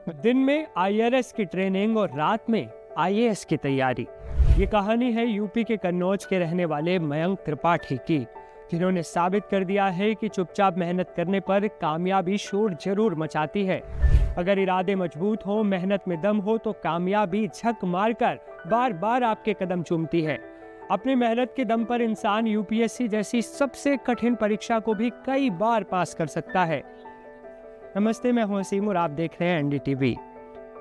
दिन में आईआरएस की ट्रेनिंग और रात में आईएएस की तैयारी। ये कहानी है यूपी के कन्नौज के रहने वाले मयंक त्रिपाठी की, जिन्होंने साबित कर दिया है कि चुपचाप मेहनत करने पर कामयाबी शोर जरूर मचाती है। अगर इरादे मजबूत हो, मेहनत में दम हो तो कामयाबी झक मारकर बार बार आपके कदम चूमती है। अपनी मेहनत के दम पर इंसान यूपीएससी जैसी सबसे कठिन परीक्षा को भी कई बार पास कर सकता है। नमस्ते, मैं हूं वसीम और आप देख रहे हैं एनडीटीवी।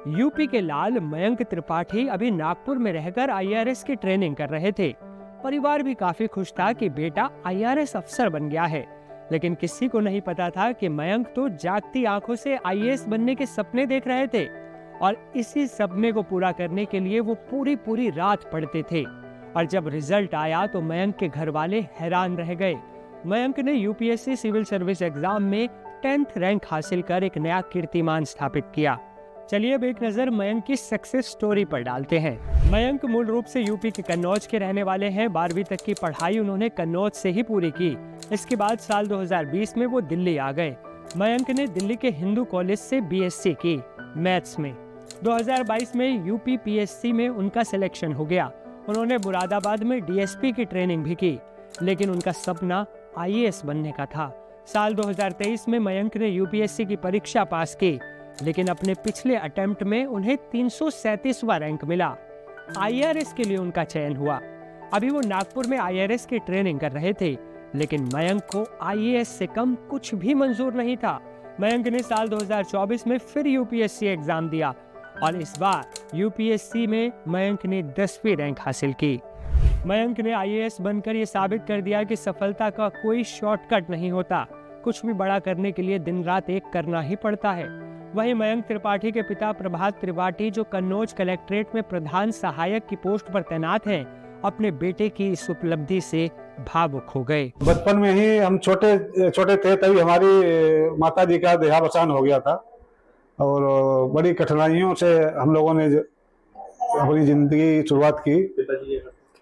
यूपी के लाल मयंक त्रिपाठी अभी नागपुर में रहकर आईआरएस की ट्रेनिंग कर रहे थे। परिवार भी काफी खुश था कि बेटा आईआरएस अफसर बन गया है, लेकिन किसी को नहीं पता था कि मयंक तो जागती आंखों से आईएएस बनने के सपने देख रहे थे और इसी सपने को पूरा करने के लिए वो पूरी रात पढ़ते थे। और जब रिजल्ट आया तो मयंक के घर वाले हैरान रह गए। मयंक ने यूपीएससी सिविल सर्विस एग्जाम में 10th रैंक हासिल कर एक नया कीर्तिमान स्थापित किया। चलिए अब एक नजर मयंक की सक्सेस स्टोरी पर डालते हैं। मयंक मूल रूप से यूपी के कन्नौज के रहने वाले हैं। 12वीं तक की पढ़ाई उन्होंने कन्नौज से ही पूरी की। इसके बाद साल 2020 में वो दिल्ली आ गए। मयंक ने दिल्ली के हिंदू कॉलेज से बीएससी की मैथ्स में। 2022 में यूपी पीएससी में उनका सिलेक्शन हो गया। उन्होंने मुरादाबाद में डीएसपी की ट्रेनिंग भी की, लेकिन उनका सपना आईएएस बनने का था। साल 2023 में मयंक ने यूपीएससी की परीक्षा पास की, लेकिन अपने पिछले अटेम्प्ट में उन्हें 337वां रैंक मिला। आईआरएस के लिए उनका चयन हुआ। अभी वो नागपुर में आईआरएस की ट्रेनिंग कर रहे थे, लेकिन मयंक को आईएएस से कम कुछ भी मंजूर नहीं था। मयंक ने साल 2024 में फिर यूपीएससी एग्जाम दिया और इस बार यूपीएससी में मयंक ने 10वीं रैंक हासिल की। मयंक ने आईएएस बनकर ये साबित कर दिया कि सफलता का कोई शॉर्टकट नहीं होता। कुछ भी बड़ा करने के लिए दिन रात एक करना ही पड़ता है। वहीं मयंक त्रिपाठी के पिता प्रभात त्रिपाठी, जो कन्नौज कलेक्ट्रेट में प्रधान सहायक की पोस्ट पर तैनात हैं, अपने बेटे की इस उपलब्धि से भावुक हो गए। बचपन में ही हम छोटे थे, तभी हमारी माता जी का देहावसान हो गया था और बड़ी कठिनाइयों से हम लोगों ने अपनी जिंदगी शुरुआत की।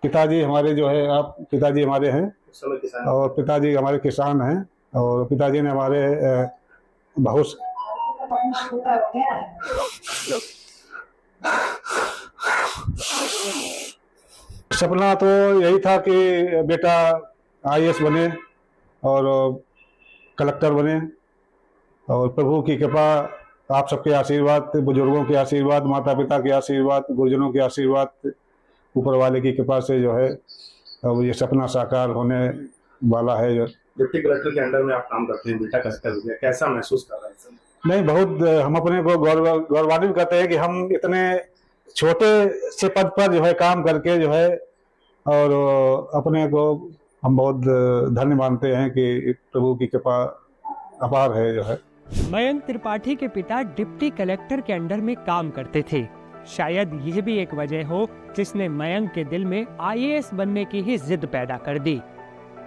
पिताजी हमारे जो है, आप पिताजी हमारे हैं और पिताजी हमारे किसान हैं और पिताजी ने हमारे बहुत सपना तो यही था कि बेटा आईएएस बने और कलेक्टर बने, और प्रभु की कृपा, आप सबके आशीर्वाद, बुजुर्गों के आशीर्वाद, माता पिता के आशीर्वाद, गुरुजनों के आशीर्वाद, ऊपर वाले की कृपा से जो है अब ये सपना साकार होने वाला है। डिप्टी कलेक्टर के अंडर में आप काम करते हैं, बेटा कैसा महसूस कर रहे हैं? नहीं, बहुत हम अपने को गौरवान्वित करते हैं कि हम इतने छोटे से पद पर जो है काम करके जो है, और अपने को हम बहुत धन्य मानते हैं कि प्रभु की कृपा अपार है जो है। मयंक त्रिपाठी के पिता डिप्टी कलेक्टर के अंडर में काम करते थे। शायद यह भी एक वजह हो जिसने मयंक के दिल में आईएएस बनने की ही जिद पैदा कर दी।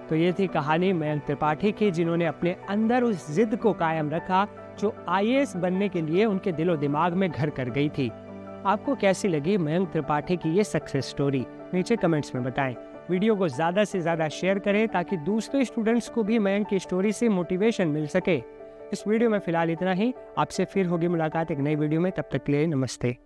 तो ये थी कहानी मयंक त्रिपाठी की, जिन्होंने अपने अंदर उस जिद को कायम रखा जो आईएएस बनने के लिए उनके दिलो दिमाग में घर कर गई थी। आपको कैसी लगी मयंक त्रिपाठी की ये सक्सेस स्टोरी? नीचे कमेंट्स में बताएं। वीडियो को ज्यादा से ज्यादा शेयर करें ताकि दूसरे स्टूडेंट्स को भी मयंक की स्टोरी से मोटिवेशन मिल सके। इस वीडियो में फिलहाल इतना ही। आपसे फिर होगी मुलाकात एक नई वीडियो में। तब तक के लिए नमस्ते।